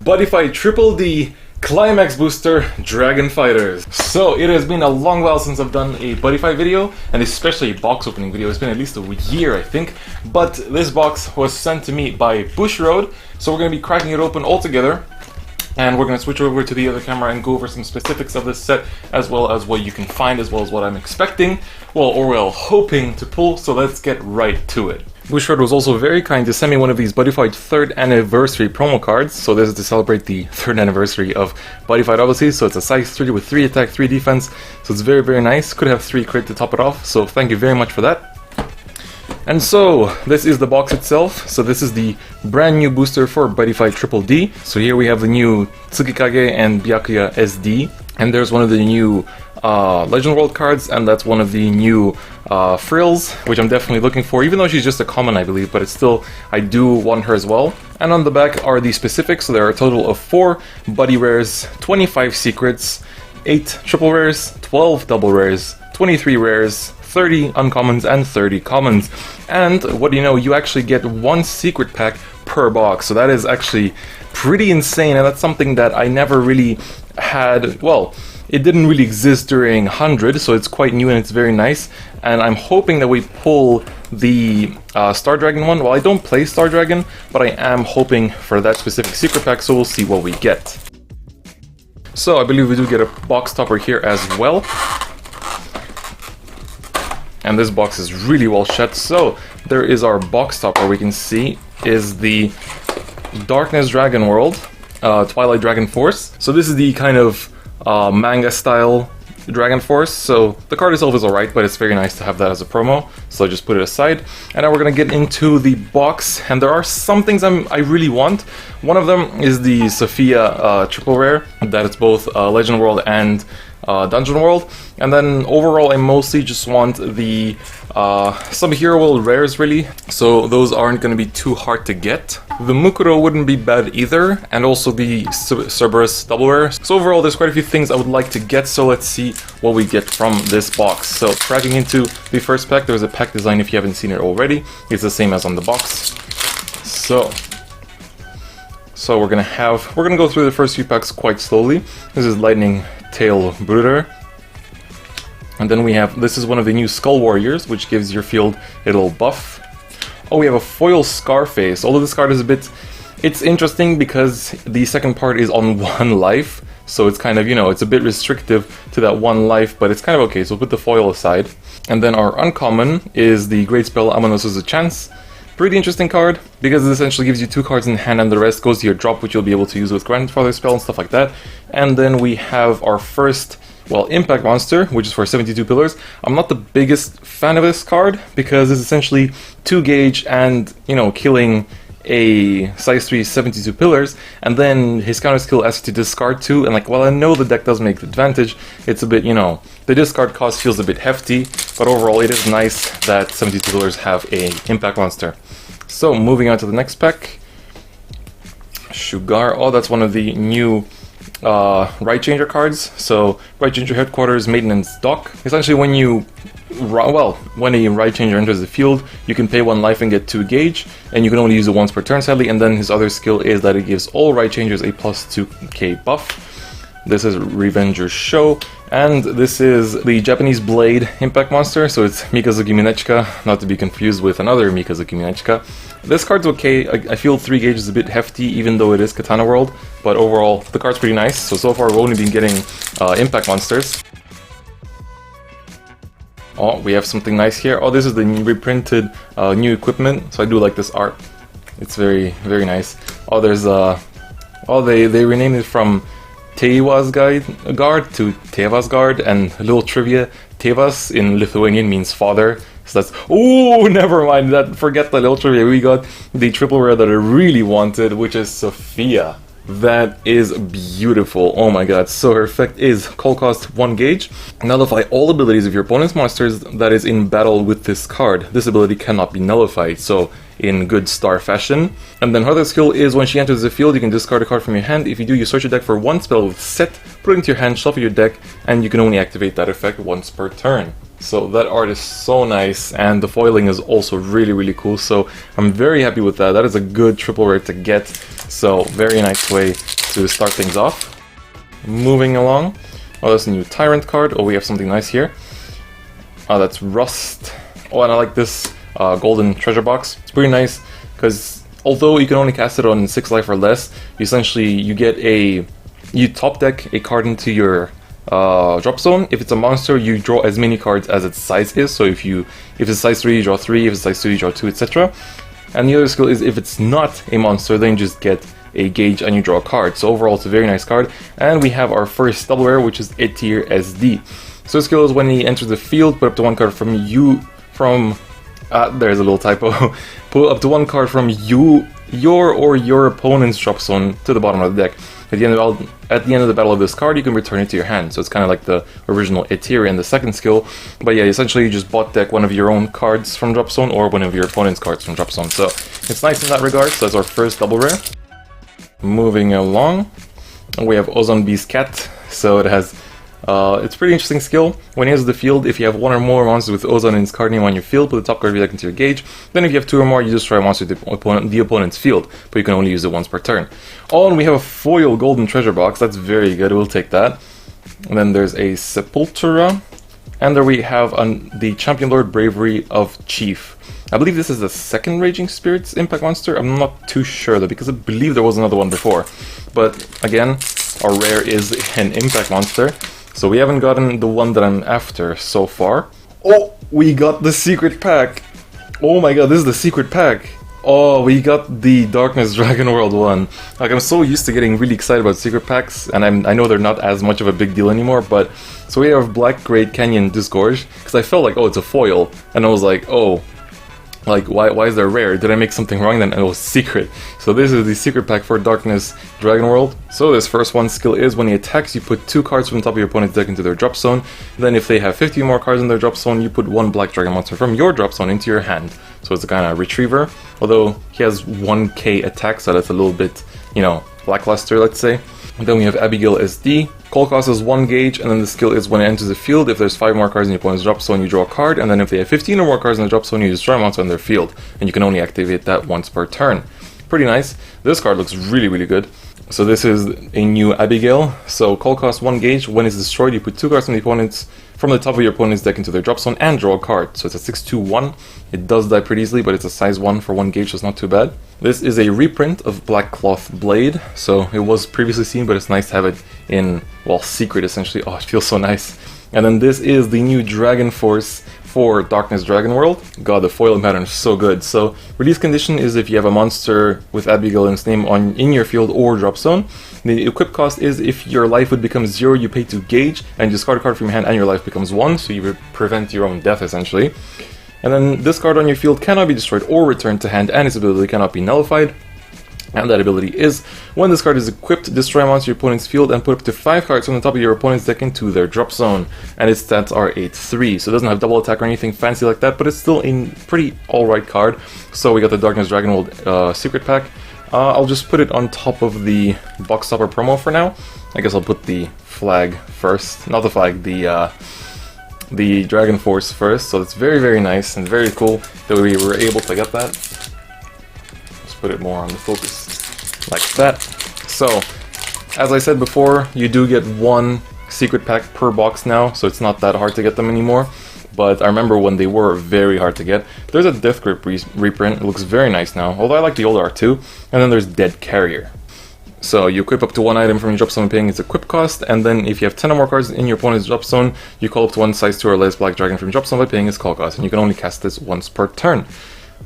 Buddyfight Triple D Climax Booster Dragon Fighters. So it has been a long while since I've done a Buddyfight video, and especially a box opening video. It's been at least a year, I think. But this box was sent to me by Bushiroad, so we're going to be cracking it open all together. And we're going to switch over to the other camera and go over some specifics of this set, as well as what you can find, as well as what I'm expecting, or hoping to pull, so let's get right to it. Bushiroad was also very kind to send me one of these Buddyfight 3rd anniversary promo cards. So this is to celebrate the 3rd anniversary of Buddyfight, obviously. So it's a size 3 with 3 attack, 3 defense. So it's very, very nice. Could have 3 crit to top it off. So thank you very much for that. And so this is the box itself. So this is the brand new booster for Buddyfight Triple D. So here we have the new Tsukikage and Byakuya SD. And there's one of the new Legend World cards, and that's one of the new frills, which I'm definitely looking for, even though she's just a common, I believe, but it's still, I do want her as well. And on the back are the specifics, so there are a total of 4 Buddy Rares, 25 Secrets, 8 Triple Rares, 12 Double Rares, 23 Rares, 30 Uncommons, and 30 Commons. And what do you know, you actually get 1 Secret Pack per box, so that is actually pretty insane, and that's something that I never really had, well, it didn't really exist during 100, so it's quite new and it's very nice. And I'm hoping that we pull the Star Dragon one. Well, I don't play Star Dragon, but I am hoping for that specific secret pack, so we'll see what we get. So I believe we do get a box topper here as well. And this box is really well shut. So there is our box topper. We can see is the Darkness Dragon World, Twilight Dragon Force. So this is the kind of manga style Dragon Force, so the card itself is alright, but it's very nice to have that as a promo, so just put it aside. And now we're gonna get into the box, and there are some things I really want. One of them is the Sophia triple rare, that it's both Legend World and Dungeon World. And then overall I mostly just want the some Hero World rares really, so those aren't going to be too hard to get. The Mukuro wouldn't be bad either, and also the Cerberus double rare. So overall there's quite a few things I would like to get, so let's see what we get from this box. So cracking into the first pack, there's a pack design if you haven't seen it already. It's the same as on the box. So we're gonna go through the first few packs quite slowly. This is Lightning Tail Brooder. And then we have, this is one of the new Skull Warriors, which gives your field a little buff. Oh, we have a foil Scarface. Although this card is a bit, it's interesting because the second part is on 1 life. So it's kind of, you know, it's a bit restrictive to that 1 life, but it's kind of okay. So we'll put the foil aside. And then our uncommon is the Great Spell Amanosu's Chance. Pretty interesting card, because it essentially gives you 2 cards in hand and the rest goes to your drop, which you'll be able to use with Grandfather Spell and stuff like that. And then we have our first, well, Impact Monster, which is for 72 pillars. I'm not the biggest fan of this card, because it's essentially 2 gauge and, you know, killing a size 3 72 pillars, and then his counter skill asks you to discard 2, and like, well, I know the deck does make the advantage, it's a bit, you know, the discard cost feels a bit hefty, but overall it is nice that 72 pillars have a Impact Monster. So moving on to the next pack. Sugar, oh, that's one of the new Right Changer cards. So Right Changer Headquarters, Maintenance Dock. Essentially when you, well, when a Right Changer enters the field, you can pay 1 life and get 2 gauge, and you can only use it once per turn sadly, and then his other skill is that it gives all Right Changers a plus 2k buff. This is Revenger Show, and this is the Japanese Blade Impact Monster, so it's Mikazuki Minechika, not to be confused with another Mikazuki Minechika. This card's okay. I feel 3 gauge is a bit hefty, even though it is Katana World, but overall the card's pretty nice. So far we've only been getting Impact Monsters. Oh, we have something nice here. Oh, this is the reprinted new equipment, so I do like this art. It's very, very nice. Oh, there's oh, they renamed it from Tėvas Guard to Tėvas Guard, and a little trivia, Tėvas in Lithuanian means father, so that's, oh, never mind, forget that little trivia. We got the triple rare that I really wanted, which is Sophia. That is beautiful, oh my god. So her effect is call cost 1 gauge. Nullify all abilities of your opponent's monsters that is in battle with this card. This ability cannot be nullified, so in good star fashion. And then her other skill is when she enters the field, you can discard a card from your hand. If you do, you search your deck for 1 spell with set, put it into your hand, shuffle your deck, and you can only activate that effect once per turn. So that art is so nice, and the foiling is also really, really cool, so I'm very happy with that. That is a good triple rare to get. So very nice way to start things off. Moving along. Oh, that's a new Tyrant card. Oh, we have something nice here. Oh, that's Rust. Oh, and I like this golden treasure box. It's pretty nice because although you can only cast it on 6 life or less, you top deck a card into your drop zone. If it's a monster, you draw as many cards as its size is. So if it's size 3, you draw 3. If it's size 2, you draw 2, etc. And the other skill is if it's not a monster, then you just get a gauge and you draw a card. So overall, it's a very nice card. And we have our first double rare, which is A tier SD. So skill is when he enters the field, put up to 1 card from there's a little typo. Put up to 1 card from your or your opponent's drop zone to the bottom of the deck. At the end of the battle of this card, you can return it to your hand. So it's kind of like the original Eteria and the second skill. But yeah, essentially you just bot deck one of your own cards from drop zone or one of your opponent's cards from drop zone. So it's nice in that regard. So that's our first double rare. Moving along, we have Ozone Beast Cat. So it has it's a pretty interesting skill. When he enters the field, if you have 1 or more monsters with Ozone in its card name on your field, put the top card of your deck into your gauge. Then if you have 2 or more, you destroy a monster to the opponent's field, but you can only use it once per turn. Oh, and we have a foil golden treasure box. That's very good. We'll take that. And then there's a Sepultura. And there we have the Champion Lord Bravery of Chief. I believe this is the second Raging Spirits impact monster. I'm not too sure though, because I believe there was another one before. But again, our rare is an impact monster. So we haven't gotten the one that I'm after so far. Oh, we got the secret pack! Oh my god, this is the secret pack! Oh, we got the Darkness Dragon World one. Like, I'm so used to getting really excited about secret packs, and I know they're not as much of a big deal anymore, but... So we have Black Great Canyon Disgorge, because I felt like, oh, it's a foil, and I was like, oh... Like, why is there rare? Did I make something wrong then? And it was secret. So this is the secret pack for Darkness Dragon World. So this first one skill is when he attacks, you put 2 cards from the top of your opponent's deck into their drop zone. Then if they have 50 more cards in their drop zone, you put 1 black dragon monster from your drop zone into your hand. So it's a kind of retriever. Although he has 1k attack, so that's a little bit, you know, lackluster, let's say. And then we have Abigail SD. Call cost is 1 gauge, and then the skill is when it enters the field, if there's 5 more cards in your opponent's drop zone, you draw a card, and then if they have 15 or more cards in the drop zone, you destroy a monster on their field, and you can only activate that once per turn. Pretty nice. This card looks really, really good. So this is a new Abigail. So call cost 1 gauge. When it's destroyed, you put 2 cards from the top of your opponent's deck into their drop zone and draw a card. So it's a 6/2/1. It does die pretty easily, but it's a size 1 for 1 gauge, so it's not too bad. This is a reprint of Black Cloth Blade. So it was previously seen, but it's nice to have it in, well, secret essentially. Oh, it feels so nice. And then this is the new Dragon Force for Darkness Dragon World. God, the foil pattern is so good. So release condition is if you have a monster with Abigail in its name in your field or drop zone. The equip cost is if your life would become 0, you pay to gauge and discard a card from your hand and your life becomes 1, so you prevent your own death essentially. And then this card on your field cannot be destroyed or returned to hand, and its ability cannot be nullified. And that ability is, when this card is equipped, destroy a monster in your opponent's field and put up to 5 cards from the top of your opponent's deck into their drop zone. And its stats are 8/3, so it doesn't have double attack or anything fancy like that, but it's still a pretty alright card. So we got the Darkness Dragon World secret pack. I'll just put it on top of the box topper promo for now. I guess I'll put the flag first, not the flag, the Dragon Force first. So it's very, very nice and very cool that we were able to get that. Put it more on the focus like that. So as I said before, you do get 1 secret pack per box now, so it's not that hard to get them anymore, but I remember when they were very hard to get. There's a Death Grip reprint. It looks very nice now, although I like the older art too. And then there's Dead Carrier. So you equip up to 1 item from your drop zone paying its equip cost, and then if you have 10 or more cards in your opponent's drop zone, you call up to 1 size 2 or less black dragon from your drop zone by paying its call cost, and you can only cast this once per turn.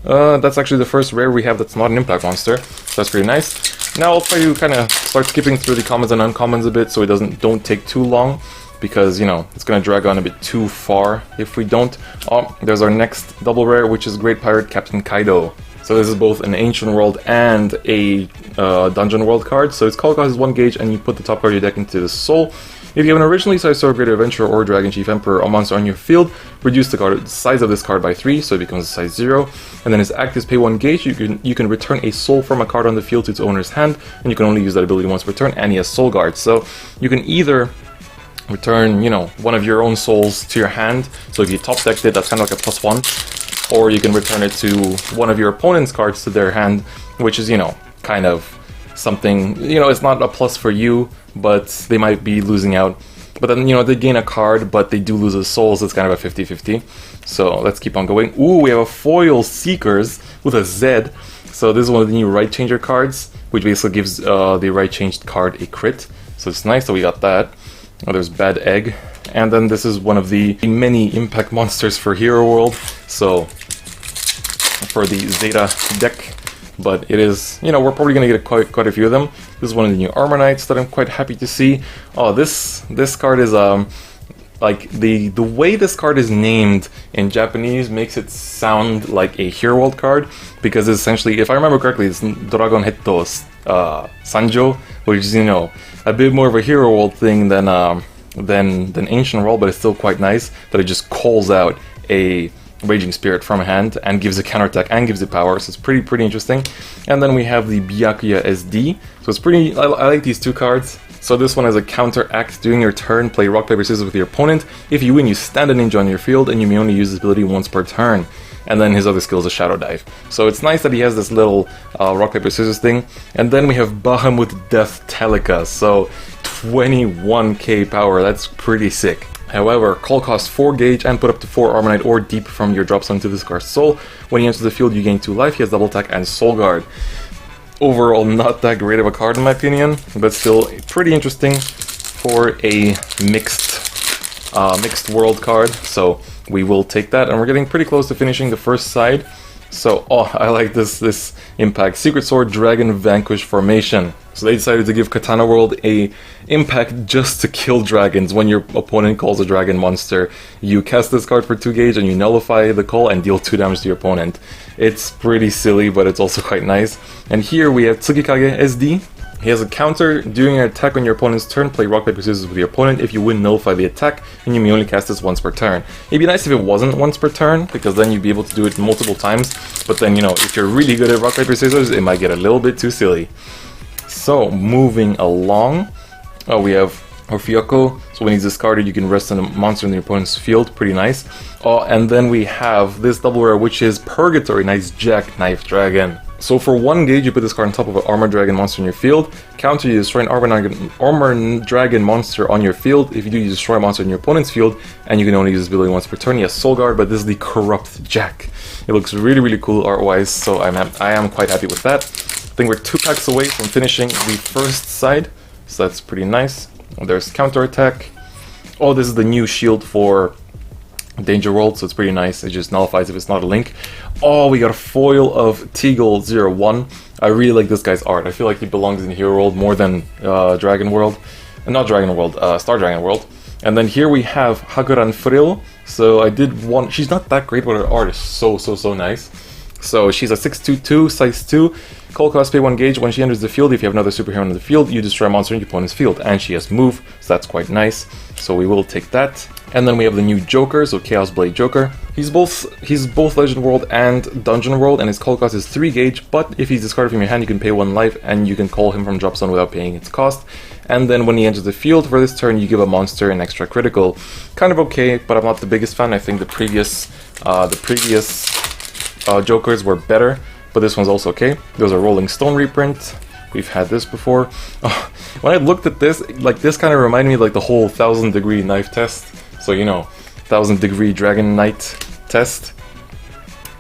That's actually the first rare we have that's not an impact monster, so that's pretty nice. Now I'll try to kind of start skipping through the commons and uncommons a bit so it don't take too long, because, you know, it's gonna drag on a bit too far if we don't. Oh, there's our next double rare, which is Great Pirate Captain Kaido. So this is both an Ancient World and a Dungeon World card. So its call cost is 1 gauge, and you put the top card of your deck into the soul. If you have an originally sized Sword Greater Adventurer or Dragon Chief Emperor or monster on your field, reduce the size of this card by 3, so it becomes a size 0. And then its act is pay 1 gauge. You can return a soul from a card on the field to its owner's hand, and you can only use that ability once per turn, and he has Soul Guard. So you can either return, you know, one of your own souls to your hand. So if you top decked it, that's kind of like a +1. Or you can return it to one of your opponent's cards to their hand, which is, you know, kind of something, you know, it's not a plus for you, but they might be losing out. But then, you know, they gain a card, but they do lose a soul, so it's kind of a 50-50. So let's keep on going. Ooh, we have a foil Seekers with a Z. So this is one of the new Right Changer cards, which basically gives the Right Changed card a crit. So it's nice that we got that. Oh, there's Bad Egg. And then this is one of the many impact monsters for Hero World. So for the Zeta deck. But it is, you know, we're probably going to get quite a few of them. This is one of the new Armor Knights that I'm quite happy to see. Oh, this card is, like, the way this card is named in Japanese makes it sound like a Hero World card. Because essentially, if I remember correctly, it's Dragon Hetto Sanjo, which is, you know, a bit more of a Hero World thing than Ancient World, but it's still quite nice that it just calls out a Raging Spirit from hand and gives a counterattack and gives it power, so it's pretty interesting. And then we have the Byakuya SD, so it's pretty, I like these two cards. So this one has a counteract. During your turn, play rock, paper, scissors with your opponent. If you win, you stand a ninja on your field, and you may only use this ability once per turn. And then his other skill is a Shadow Dive. So it's nice that he has this little rock, paper, scissors thing. And then we have Bahamut Death Teleka, so 21k power, that's pretty sick. However, call costs 4 gauge and put up to 4 Armor Knight or Deep from your drop zone to discard Soul. When he enters the field, you gain 2 life. He has double attack and Soul Guard. Overall, not that great of a card in my opinion, but still pretty interesting for a mixed world card. So we will take that, and we're getting pretty close to finishing the first side. So, oh, I like this impact. Secret Sword Dragon Vanquish formation. So they decided to give Katana World a impact just to kill dragons. When your opponent calls a dragon monster, you cast this card for 2 gauge and you nullify the call and deal 2 damage to your opponent. It's pretty silly, but it's also quite nice. And here we have Tsukikage SD. He has a counter. During an attack on your opponent's turn, play rock, paper, scissors with your opponent. If you win, nullify the attack, and you may only cast this once per turn. It'd be nice if it wasn't once per turn, because then you'd be able to do it multiple times. But then, you know, if you're really good at rock, paper, scissors, it might get a little bit too silly. So, moving along, we have Orfioko. So when he's discarded, you can rest on a monster in your opponent's field. Pretty nice. And then we have this double rare, which is Purgatory. Nice Jackknife Dragon. So for 1 gauge, you put this card on top of an Armor Dragon monster in your field. Counter, you destroy an Armor Dragon monster on your field. If you do, you destroy a monster in your opponent's field, and you can only use this ability once per turn. He has Soul Guard, but this is the Corrupt Jack. It looks really cool art-wise, so I am quite happy with that. I think we're 2 packs away from finishing the first side, so that's pretty nice. There's Counter Attack. Oh, this is the new shield for Danger World, so it's pretty nice. It just nullifies if it's not a link. Oh, we got a foil of Teagle01. I really like this guy's art. I feel like he belongs in Hero World more than Dragon World. Not Dragon World, Star Dragon World. And then here we have Hakuran Frill. So I did want... She's not that great, but her art is so nice. So she's a 622, size 2. Call cost, pay 1 gauge. When she enters the field, if you have another superhero in the field, you destroy a monster in your opponent's field. And she has move, so that's quite nice. So we will take that. And then we have the new Joker, so Chaos Blade Joker. He's both Legend World and Dungeon World, and his call cost is 3 gauge, but if he's discarded from your hand, you can pay 1 life, and you can call him from drop zone without paying its cost. And then when he enters the field for this turn, you give a monster an extra critical. Kind of okay, but I'm not the biggest fan. I think the previous Jokers were better, but this one's also okay. There's a Rolling Stone reprint. We've had this before. Oh, when I looked at this, like, this kind of reminded me of like the whole 1000 degree knife test. So, you know, 1000 degree Dragon Knight test.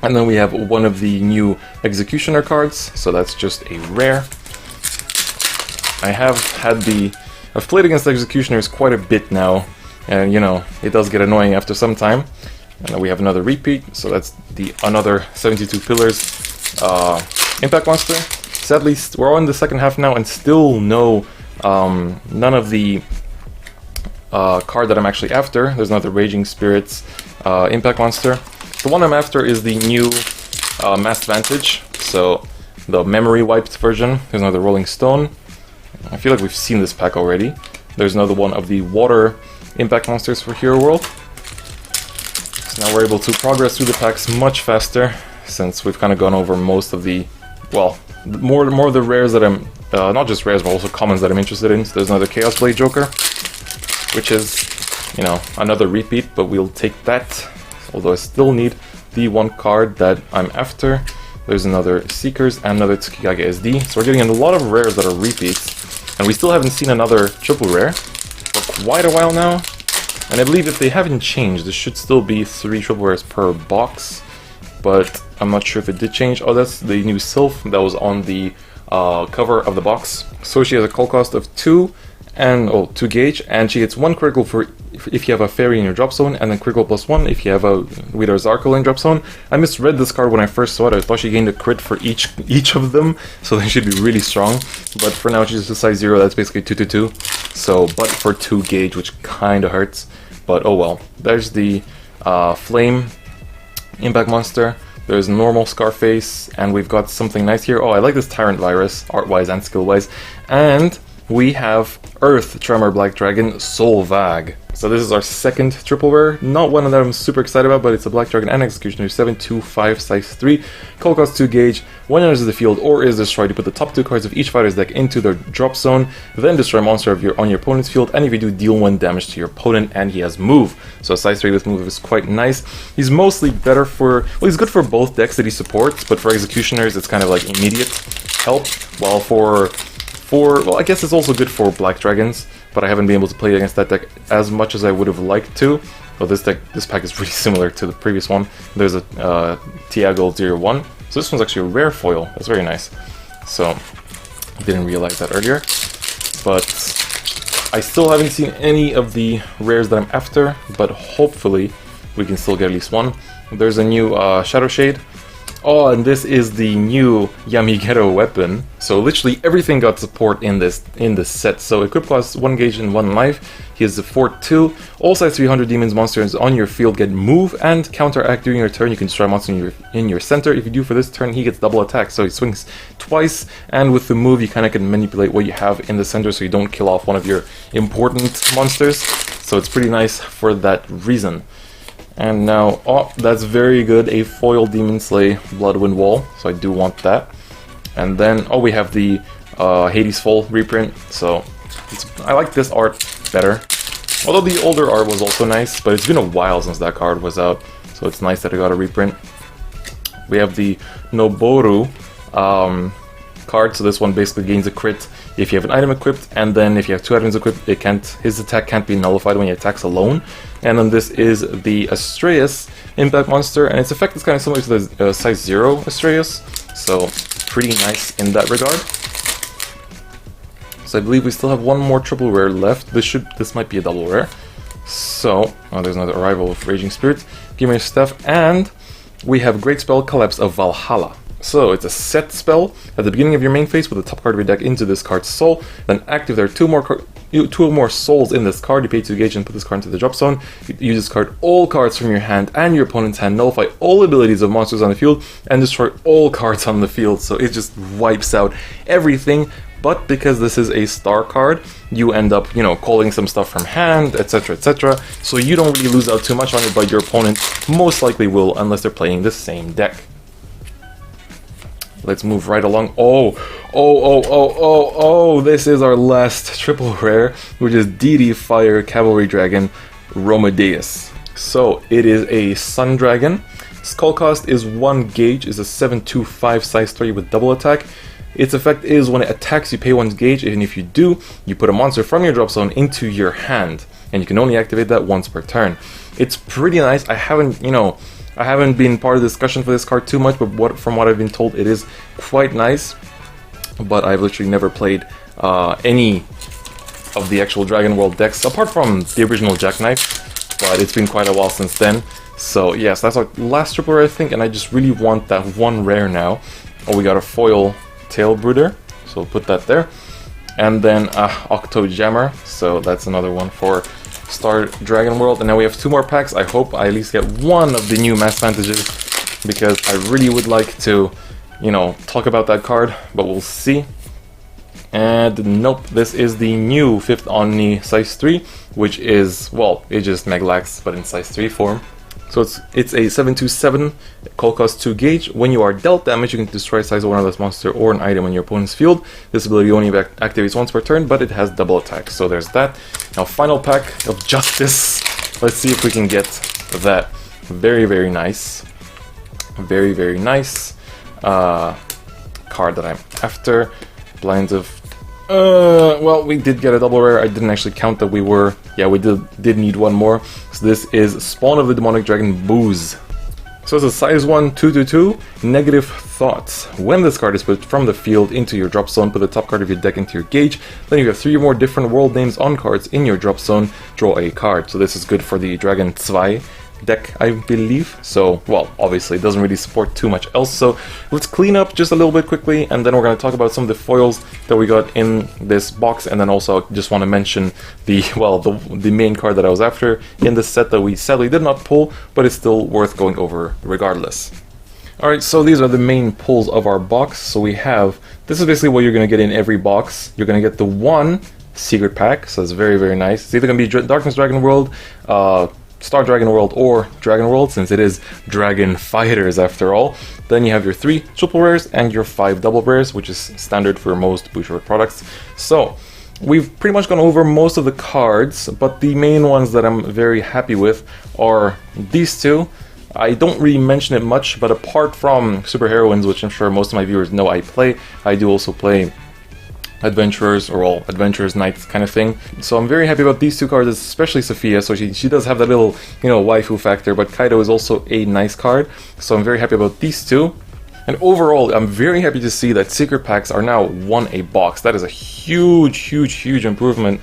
And then we have one of the new Executioner cards, so that's just a rare. I've played against Executioners quite a bit now, and you know, it does get annoying after some time. And then we have another repeat, so that's another 72 Pillars Impact Monster. Sadly, we're on the second half now, and still none of the card that I'm actually after. There's another Raging Spirits Impact Monster. The one I'm after is the new Masked Vantage, so the memory wiped version. There's another Rolling Stone. I feel like we've seen this pack already. There's another one of the Water Impact Monsters for Hero World. So now we're able to progress through the packs much faster, since we've kind of gone over most of the, well, more of the rares that I'm, not just rares, but also commons that I'm interested in. So there's another Chaos Blade Joker, which is, you know, another repeat, but we'll take that. Although I still need the one card that I'm after. There's another Seekers and another Tsukigage SD. So we're getting a lot of rares that are repeats. And we still haven't seen another triple rare for quite a while now. And I believe if they haven't changed, there should still be 3 triple rares per box. But I'm not sure if it did change. Oh, that's the new Sylph that was on the cover of the box. So she has a call cost of 2 and 2 gauge, and she gets 1 critical for if you have a fairy in your drop zone, and then critical +1 if you have a Weeder Zarkle in drop zone. I misread this card when I first saw it. I thought she gained a crit for each of them, so they should be really strong. But for now, she's just a size 0. That's basically 2/2. So, but for 2 gauge, which kind of hurts. But oh well. There's the Flame Impact Monster. There's normal Scarface, and we've got something nice here. Oh, I like this Tyrant Virus, art-wise and skill-wise. And we have Earth Tremor Black Dragon Solvag. So this is our second triple rare. Not one that I'm super excited about, but it's a Black Dragon and Executioner, 7/2/5, size 3. Call cost 2 gauge. When it enters the field or is destroyed, you put the top 2 cards of each fighter's deck into their drop zone, then destroy a monster on your opponent's field, and if you do, deal 1 damage to your opponent, and he has move. So size 3 with move is quite nice. He's mostly better for, well, he's good for both decks that he supports, but for Executioners it's kind of like immediate help, while well, I guess it's also good for Black Dragons, but I haven't been able to play against that deck as much as I would have liked to. Well, this pack is pretty similar to the previous one. There's a Tiago 01. So this one's actually a rare foil. That's very nice. So, I didn't realize that earlier. But I still haven't seen any of the rares that I'm after, but hopefully we can still get at least one. There's a new Shadow Shade. Oh, and this is the new Yamigero weapon. So literally everything got support in this set. So equip costs 1 gauge and 1 life. He has a 4/2. All size 300 demons monsters on your field get move and counteract during your turn. You can destroy a monster in your center. If you do for this turn, he gets double attack. So he swings twice, and with the move, you kind of can manipulate what you have in the center so you don't kill off one of your important monsters. So it's pretty nice for that reason. And now, oh, that's very good, a foil Demon Slay Bloodwind Wall, so I do want that. And then, oh, we have the Hades Fall reprint, so I like this art better. Although the older art was also nice, but it's been a while since that card was out, so it's nice that I got a reprint. We have the Noboru card, so this one basically gains a crit if you have an item equipped, and then if you have 2 items equipped, his attack can't be nullified when he attacks alone. And then this is the Astraeus Impact Monster, and its effect is kind of similar to the size 0 Astraeus, so pretty nice in that regard. So I believe we still have one more triple rare left. This might be a double rare. So, oh, there's another Arrival of Raging Spirit, Give Me Your Stuff, and we have Great Spell Collapse of Valhalla. So it's a set spell. At the beginning of your main phase, put the top card of your deck into this card's soul. Then active there are two more souls in this card. You pay 2 gauge and put this card into the drop zone. You discard all cards from your hand and your opponent's hand, nullify all abilities of monsters on the field, and destroy all cards on the field. So it just wipes out everything. But because this is a star card, you end up, calling some stuff from hand, etc, etc. So you don't really lose out too much on it, but your opponent most likely will, unless they're playing the same deck. Let's move right along. Oh, this is our last triple rare, which is DD Fire Cavalry Dragon Romedeus. So it is a Sun Dragon. Skull cost is 1 gauge, is a 7/2/5 size 3 with double attack. Its effect is when it attacks, you pay 1 gauge, and if you do, you put a monster from your drop zone into your hand, and you can only activate that once per turn. It's pretty nice. I haven't been part of the discussion for this card too much, but from what I've been told, it is quite nice. But I've literally never played any of the actual Dragon World decks, apart from the original Jackknife, but it's been quite a while since then. So yes, that's our last triple rare, I think, and I just really want that one rare now. Oh, we got a foil Tail Brooder, so we'll put that there. And then Octo Jammer, so that's another one for Star Dragon World. And now we have 2 more packs. I hope I at least get one of the new Mass Vantages, because I really would like to, talk about that card, but we'll see. And nope, this is the new 5th Omni size 3, which is, well, it's just Megalax, but in size 3 form. So it's a 7/2/7, call cost 2 gauge. When you are dealt damage, you can destroy a size 1 or less monster or an item on your opponent's field. This ability only activates once per turn, but it has double attack. So there's that. Now, final pack of Justice. Let's see if we can get that. Very, very nice. Very, very nice. card that I'm after. Blinds of... well, we did get a double rare. I didn't actually count that we were... Yeah, we did need one more. So this is Spawn of the Demonic Dragon Booze. So it's a size 1, 2/2, Negative Thoughts. When this card is put from the field into your drop zone, put the top card of your deck into your gauge. Then you have 3 more different world names on cards in your drop zone. Draw a card. So this is good for the Dragon 2 deck, I believe. So, well, obviously it doesn't really support too much else. So let's clean up just a little bit quickly, and then we're going to talk about some of the foils that we got in this box. And then also just want to mention the, well, the main card that I was after in this set that we sadly did not pull, but it's still worth going over regardless. Alright, so these are the main pulls of our box. So we have, this is basically what you're going to get in every box. You're going to get the 1 secret pack, so it's very, very nice. It's either going to be Darkness Dragon World, Star Dragon World, or Dragon World, since it is Dragon Fighters after all. Then you have your 3 triple rares and your 5 double rares, which is standard for most Bushiroad products. So we've pretty much gone over most of the cards, but the main ones that I'm very happy with are these 2. I don't really mention it much, but apart from Super Heroines, which I'm sure most of my viewers know I play, I do also play Adventurers, or all Adventurers Knights kind of thing. So I'm very happy about these 2 cards, especially Sophia. So she does have that little, you know, waifu factor, but Kaido is also a nice card. So I'm very happy about these 2. And overall, I'm very happy to see that secret packs are now 1 a box. That is a huge, huge, huge improvement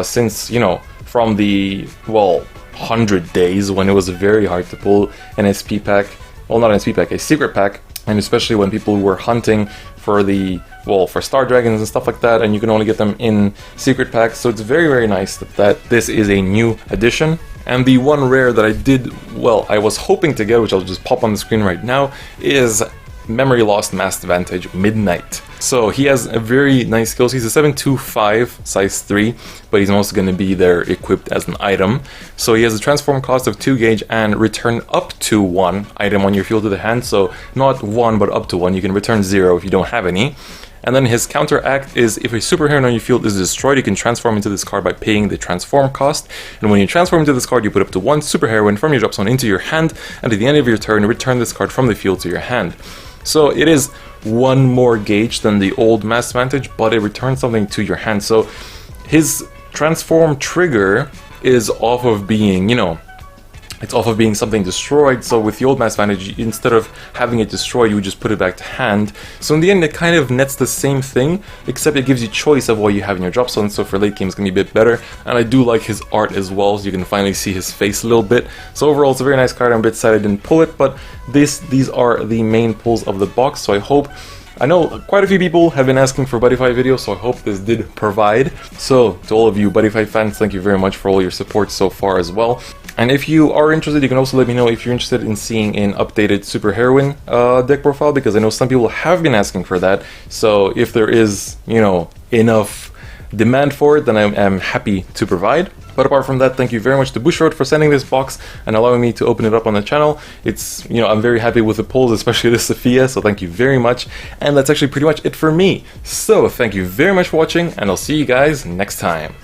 since, you know, from the, well, 100 days when it was very hard to pull an SP pack. Well, not an SP pack, a secret pack. And especially when people were hunting for the, well, for Star Dragons and stuff like that, and you can only get them in secret packs. So it's very, very nice that this is a new addition. And the 1 rare that I did, well, I was hoping to get, which I'll just pop on the screen right now, is Memory Lost Masked Vantage Midnight. So he has a very nice skills. He's a 7/2/5, size 3, but he's also going to be there equipped as an item. So he has a transform cost of 2 gauge and return up to 1 item on your field to the hand. So not 1, but up to 1. You can return 0 if you don't have any. And then his counteract is, if a superhero on your field is destroyed, you can transform into this card by paying the transform cost. And when you transform into this card, you put up to 1 superheroine from your drop zone into your hand, and at the end of your turn, return this card from the field to your hand. So it is 1 more gauge than the old Masked Vantage, but it returns something to your hand. So his transform trigger is off of being, you know, it's off of being something destroyed. So with the old Masked Vantage, instead of having it destroyed, you would just put it back to hand. So in the end, it kind of nets the same thing, except it gives you choice of what you have in your drop zone. So for late game, it's going to be a bit better. And I do like his art as well, so you can finally see his face a little bit. So overall, it's a very nice card. I'm a bit sad I didn't pull it, but these are the main pulls of the box. So I know quite a few people have been asking for Buddyfight videos, so I hope this did provide. So to all of you Buddyfight fans, thank you very much for all your support so far as well. And if you are interested, you can also let me know if you're interested in seeing an updated super heroine deck profile, because I know some people have been asking for that. So if there is, you know, enough demand for it, then I'm happy to provide. But apart from that, thank you very much to Bushiroad for sending this box and allowing me to open it up on the channel. It's, you know, I'm very happy with the pulls, especially this Sophia, so thank you very much. And that's actually pretty much it for me. So thank you very much for watching, and I'll see you guys next time.